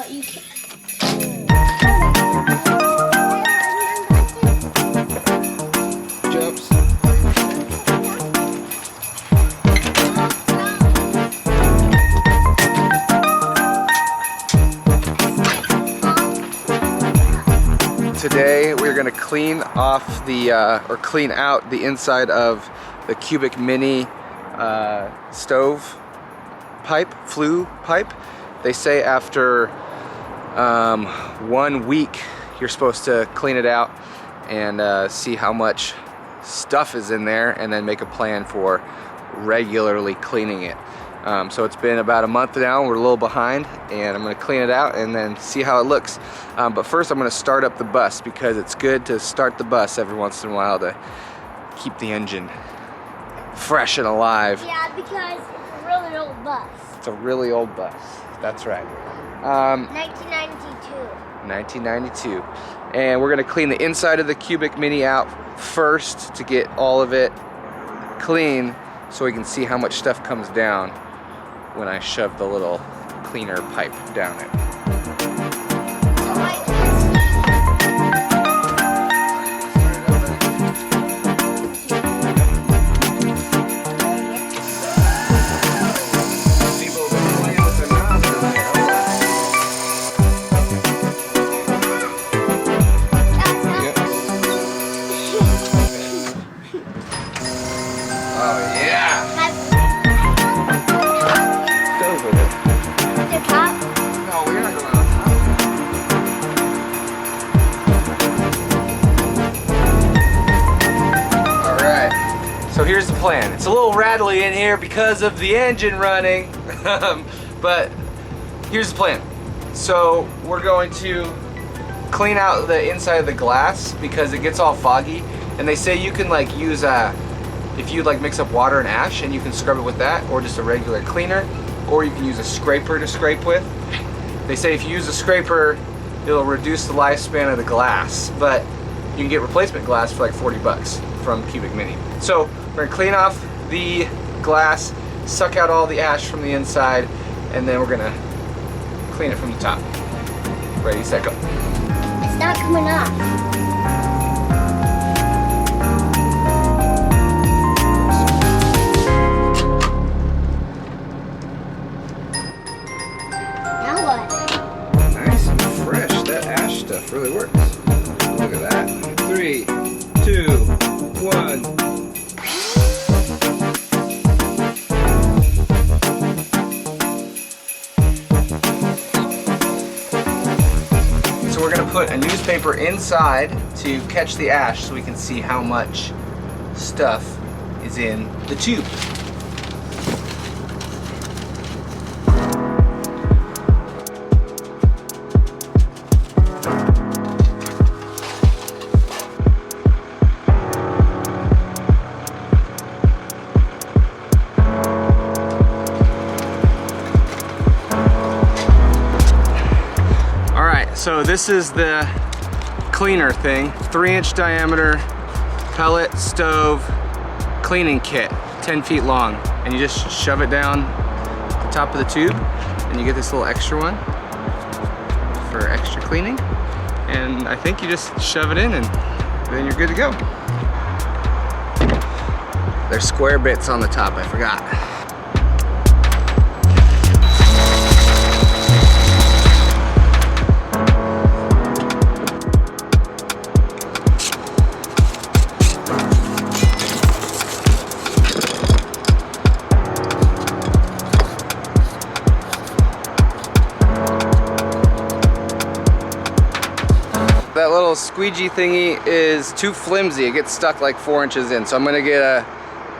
But you can't. Jumps. Today we're going to clean off the or clean out the inside of the Cubic Mini stove pipe, Flue pipe. They say after 1 week you're supposed to clean it out and see how much stuff is in there, and then make a plan for regularly cleaning it. So it's been about a month now, we're a little behind, and I'm going to clean it out and then see how it looks. But first I'm going to start up the bus, because it's good to start the bus every once in a while to keep the engine fresh and alive. Yeah, because it's a really old bus. It's a really old bus, that's right. 1992. 1992. And we're going to clean the inside of the Cubic Mini out first to get all of it clean, so we can see how much stuff comes down when I shove the little cleaner pipe down it. So here's the plan. It's a little rattly in here because of the engine running, but here's the plan. So we're going to clean out the inside of the glass because it gets all foggy, and they say you can like use if you like mix up water and ash, and you can scrub it with that, or just a regular cleaner, or you can use a scraper to scrape with. They say if you use a scraper, it'll reduce the lifespan of the glass, but you can get replacement glass for like 40 bucks from Cubic Mini. So we're gonna clean off the glass, suck out all the ash from the inside, and then we're gonna clean it from the top. Ready, set, go. It's not coming off. Now what? Nice and fresh. That ash stuff really works. Look at that. 3, 2, 1. So we're going to put a newspaper inside to catch the ash so we can see how much stuff is in the tube. So this is the cleaner thing, 3-inch diameter pellet stove cleaning kit, 10 feet long, and you just shove it down the top of the tube, and you get this little extra one for extra cleaning, and I think you just shove it in and then you're good to go. There's square bits on the top, I forgot. That little squeegee thingy is too flimsy. It gets stuck like 4 inches in. So I'm gonna get a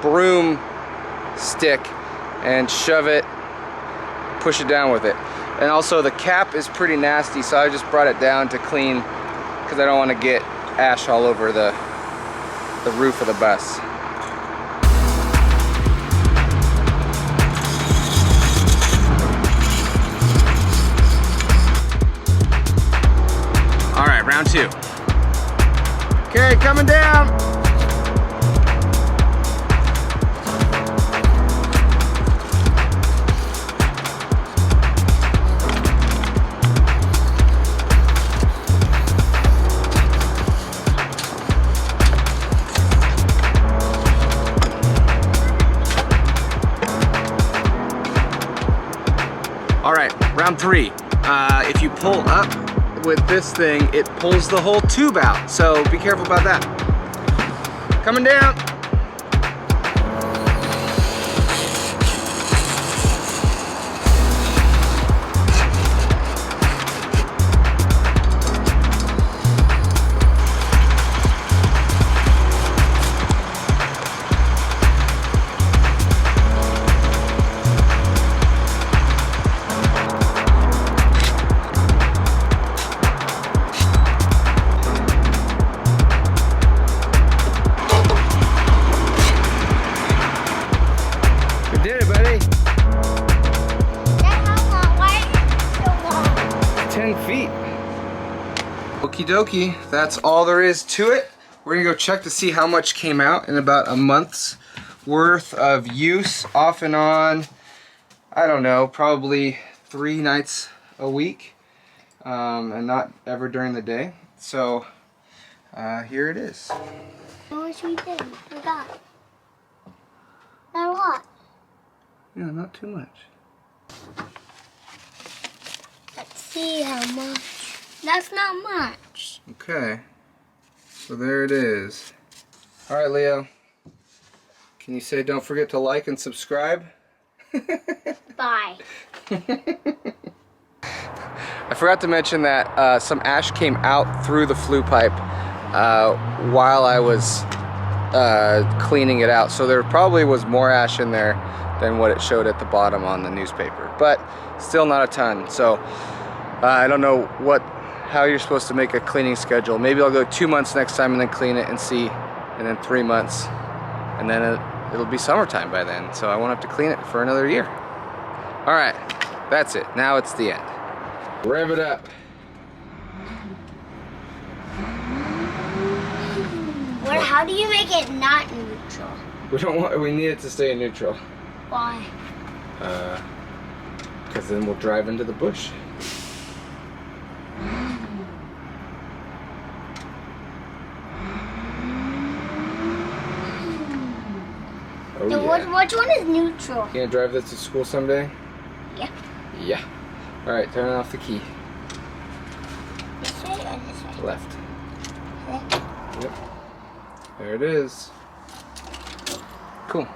broom stick and shove it, push it down with it. And also the cap is pretty nasty, so I just brought it down to clean because I don't want to get ash all over the roof of the bus. All right, round 2. Okay, coming down. All right, round 3. If you pull up with this thing, it pulls the whole tube out. So be careful about that. Coming down. You did it, buddy. That's how long. Why is it so long? 10 feet. Okie dokie, that's all there is to it. We're gonna go check to see how much came out in about a month's worth of use, off and on. I don't know, probably 3 nights a week, and not ever during the day. So here it is. How much we did? Forgot. Not a lot. Yeah, not too much. Let's see how much. That's not much. Okay, so there it is. All right, Leo. Can you say don't forget to like and subscribe? Bye. I forgot to mention that some ash came out through the flue pipe while I was cleaning it out. So there probably was more ash in there than what it showed at the bottom on the newspaper. But still not a ton. So I don't know how you're supposed to make a cleaning schedule. Maybe I'll go 2 months next time and then clean it and see, and then 3 months. And then it'll be summertime by then. So I won't have to clean it for another year. All right, that's it. Now it's the end. Rev it up. How do you make it not neutral? We need it to stay in neutral. Why? Because then we'll drive into the bush. Oh, So yeah. which one is neutral? You gonna drive this to school someday? Yeah. Yeah. All right, turn off the key. This way or this way? Left. Okay. Yep. There it is. Cool.